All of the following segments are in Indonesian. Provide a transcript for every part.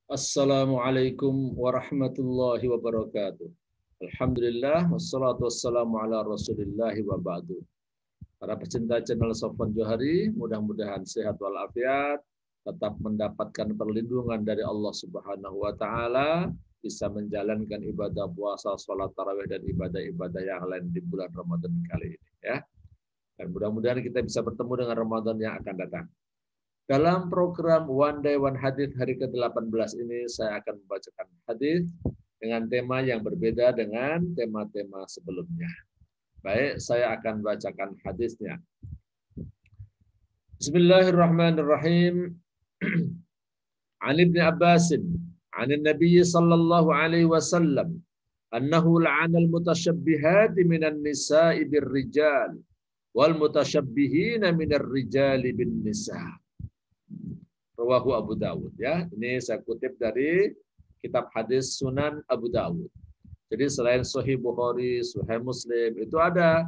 Assalamualaikum warahmatullahi wabarakatuh. Alhamdulillah, wassalatu wassalamu ala rasulillahi wa ba'du. Para pecinta channel Sofwan Johari, mudah-mudahan sehat walafiat, tetap mendapatkan perlindungan dari Allah Subhanahu wa Ta'ala, bisa menjalankan ibadah puasa, sholat tarawih, dan ibadah-ibadah yang lain di bulan Ramadan kali ini. Ya. Dan mudah-mudahan kita bisa bertemu dengan Ramadan yang akan datang. Dalam program One Day One Hadith hari ke-18 ini, saya akan membacakan hadith dengan tema yang berbeda dengan tema-tema sebelumnya. Baik, saya akan bacakan hadisnya. Bismillahirrahmanirrahim. An Ibn Abbasin, an Nabi sallallahu alaihi wasallam, annahu la'ana al-mutasyabbihati minan nisa'i birrijal wal mutasyabbihina minar rijali bin nisa'. Rawahu Abu Dawud, ya. Ini saya kutip dari kitab hadis Sunan Abu Dawud. Jadi selain Sahih Bukhari, Sahih Muslim, itu ada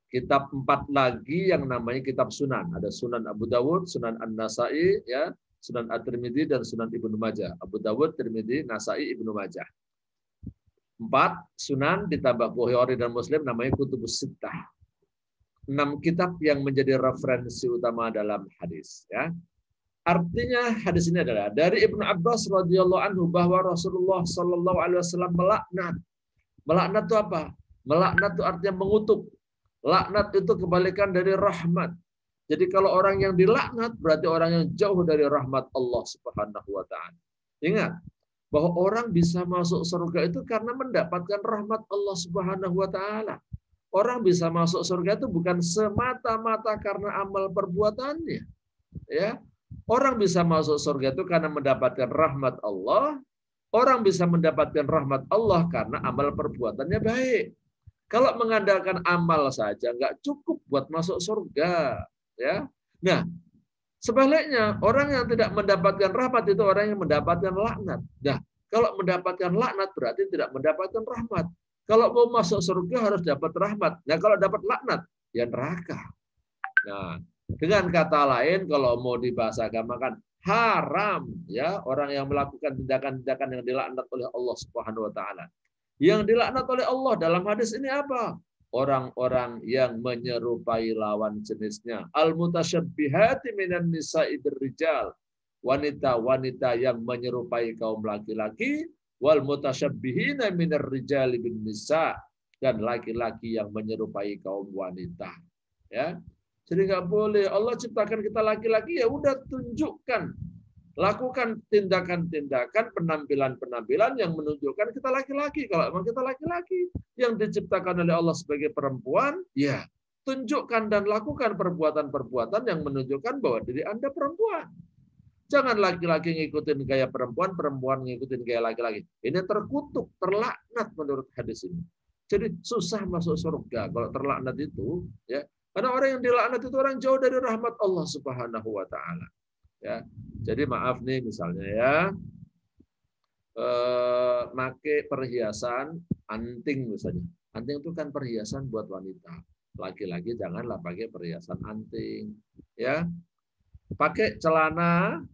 kitab 4 lagi yang namanya kitab Sunan. Ada Sunan Abu Dawud, Sunan An-Nasai, ya, Sunan At-Tirmidzi, dan Sunan Ibnu Majah. Abu Dawud, Tirmidzi, Nasai, Ibnu Majah. 4 Sunan ditambah Bukhari dan Muslim namanya Kutubus Sittah. 6 kitab yang menjadi referensi utama dalam hadis, ya. Artinya hadis ini adalah dari Ibnu Abbas radhiyallahu anhu bahwa Rasulullah sallallahu alaihi wasallam melaknat. Melaknat itu apa? Melaknat itu artinya mengutuk. Laknat itu kebalikan dari rahmat. Jadi kalau orang yang dilaknat berarti orang yang jauh dari rahmat Allah Subhanahu wa taala. Ingat bahwa orang bisa masuk surga itu karena mendapatkan rahmat Allah Subhanahu wa taala. Orang bisa masuk surga itu bukan semata-mata karena amal perbuatannya. Ya. Orang bisa masuk surga itu karena mendapatkan rahmat Allah. Orang bisa mendapatkan rahmat Allah karena amal perbuatannya baik. Kalau mengandalkan amal saja nggak cukup buat masuk surga. Ya. Nah, sebaliknya orang yang tidak mendapatkan rahmat itu orang yang mendapatkan laknat. Nah, kalau mendapatkan laknat berarti tidak mendapatkan rahmat. Kalau mau masuk surga harus dapat rahmat. Nah, kalau dapat laknat ya neraka. Nah, dengan kata lain, kalau mau dibahasa agama kan haram, ya, orang yang melakukan tindakan-tindakan yang dilaknat oleh Allah Subhanahu wa taala. Yang dilaknat oleh Allah dalam hadis ini apa? Orang-orang yang menyerupai lawan jenisnya. Al-mutasyabbihati minan nisa'i birrijal. Wanita-wanita yang menyerupai kaum laki-laki, wal mutasyabbihina minar rijali bin nisa, dan laki-laki yang menyerupai kaum wanita. Ya. Jadi nggak boleh. Allah ciptakan kita laki-laki, ya udah tunjukkan. Lakukan tindakan-tindakan, penampilan-penampilan yang menunjukkan kita laki-laki. Kalau memang kita laki-laki yang diciptakan oleh Allah sebagai perempuan, ya tunjukkan dan lakukan perbuatan-perbuatan yang menunjukkan bahwa diri Anda perempuan. Jangan laki-laki ngikutin gaya perempuan, perempuan ngikutin gaya laki-laki. Ini terkutuk, terlaknat menurut hadis ini. Jadi susah masuk surga kalau terlaknat itu, ya. Karena orang yang dilaknat itu orang jauh dari rahmat Allah Subhanahu wa taala. Ya. Jadi maaf nih misalnya ya, pakai perhiasan anting misalnya. Anting itu kan perhiasan buat wanita. Laki-laki janganlah pakai perhiasan anting, ya. Pakai celana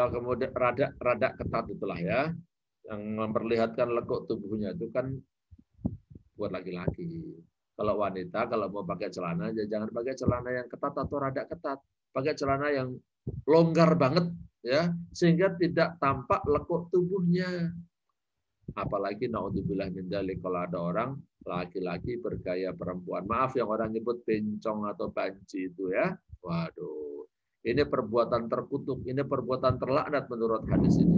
kemudian rada ketat itulah ya, yang memperlihatkan lekuk tubuhnya itu kan buat laki-laki. Kalau wanita kalau mau pakai celana ya jangan pakai celana yang ketat atau rada ketat. Pakai celana yang longgar banget ya sehingga tidak tampak lekuk tubuhnya. Apalagi naudzubillah min dzalik kalau ada orang laki-laki bergaya perempuan. Maaf yang orang nyebut bencong atau banci itu ya. Waduh. Ini perbuatan terkutuk, ini perbuatan terlaknat menurut hadis ini.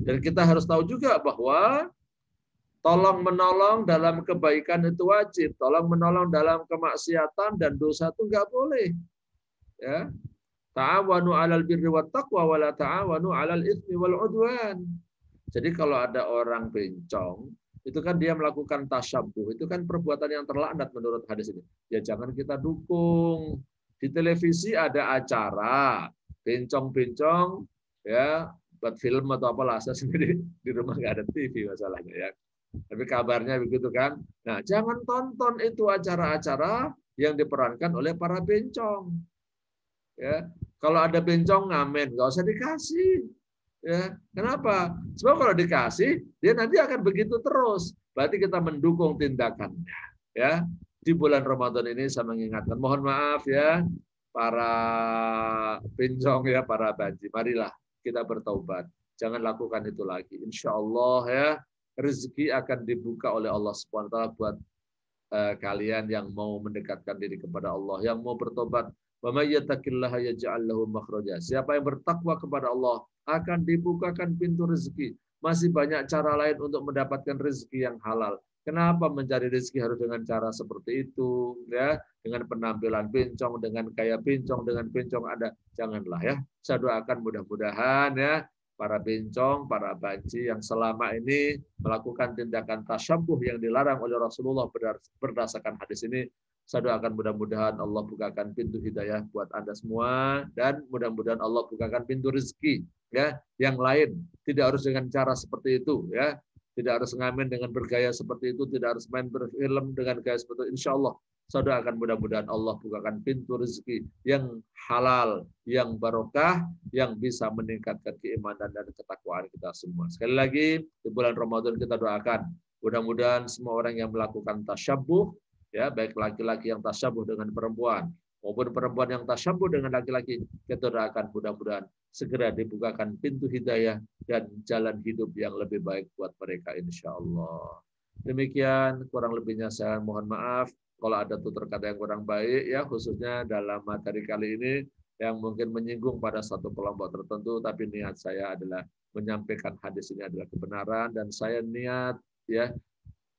Dan kita harus tahu juga bahwa tolong menolong dalam kebaikan itu wajib, tolong menolong dalam kemaksiatan dan dosa itu nggak boleh. Ya. Ta'awanu 'alal birri wat taqwa wa la ta'awanu 'alal itsmi wal 'udwan. Jadi kalau ada orang bencong, itu kan dia melakukan tasyabuh, itu kan perbuatan yang terlaknat menurut hadis ini. Ya jangan kita dukung. Di televisi ada acara bencong-bencong ya buat film atau apalah, saya sendiri di rumah nggak ada TV masalahnya ya. Tapi kabarnya begitu kan. Nah, jangan tonton itu acara-acara yang diperankan oleh para bencong. Ya, kalau ada bencong ngamen, nggak usah dikasih. Ya, kenapa? Sebab kalau dikasih, dia nanti akan begitu terus. Berarti kita mendukung tindakannya. Ya, di bulan Ramadan ini saya mengingatkan, mohon maaf ya, para pinjong ya, para banji. Marilah kita bertaubat. Jangan lakukan itu lagi. Insya Allah ya, rezeki akan dibuka oleh Allah SWT buat kalian yang mau mendekatkan diri kepada Allah, yang mau bertobat. Wa may yattaqillaha yaj'al lahu makhraja. Siapa yang bertakwa kepada Allah akan dibukakan pintu rezeki. Masih banyak cara lain untuk mendapatkan rezeki yang halal. Kenapa mencari rezeki harus dengan cara seperti itu, ya? Dengan penampilan pincong, dengan gaya pincong, dengan pincong ada. Janganlah ya. Saya doakan mudah-mudahan ya para bencong, para banci yang selama ini melakukan tindakan tasyabuh yang dilarang oleh Rasulullah berdasarkan hadis ini. Saya doakan mudah-mudahan Allah bukakan pintu hidayah buat Anda semua dan mudah-mudahan Allah bukakan pintu rezeki ya yang lain. Tidak harus dengan cara seperti itu ya. Tidak harus ngamen dengan bergaya seperti itu, tidak harus main berfilm dengan gaya seperti itu. Insya Allah saya doakan mudah-mudahan Allah bukakan pintu rezeki yang halal, yang barokah, yang bisa meningkatkan keimanan dan ketakwaan kita semua. Sekali lagi, di bulan Ramadan kita doakan, mudah-mudahan semua orang yang melakukan tasyabuh, ya baik laki-laki yang tasyabuh dengan perempuan, maupun perempuan yang tasyabuh dengan laki-laki, kita doakan mudah-mudahan segera dibukakan pintu hidayah dan jalan hidup yang lebih baik buat mereka insya Allah. Demikian, kurang lebihnya saya mohon maaf. Kalau ada tutur kata yang kurang baik, ya khususnya dalam materi kali ini, yang mungkin menyinggung pada satu kelompok tertentu, tapi niat saya adalah menyampaikan hadis ini adalah kebenaran dan saya niat ya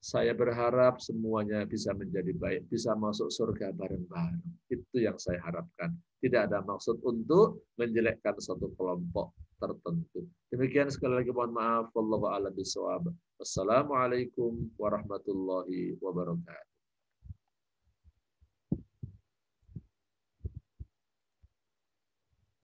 saya berharap semuanya bisa menjadi baik, bisa masuk surga bareng-bareng. Itu yang saya harapkan. Tidak ada maksud untuk menjelekkan satu kelompok tertentu. Demikian sekali lagi mohon maaf. Wallahu a'lam bishawab. Wassalamualaikum warahmatullahi wabarakatuh.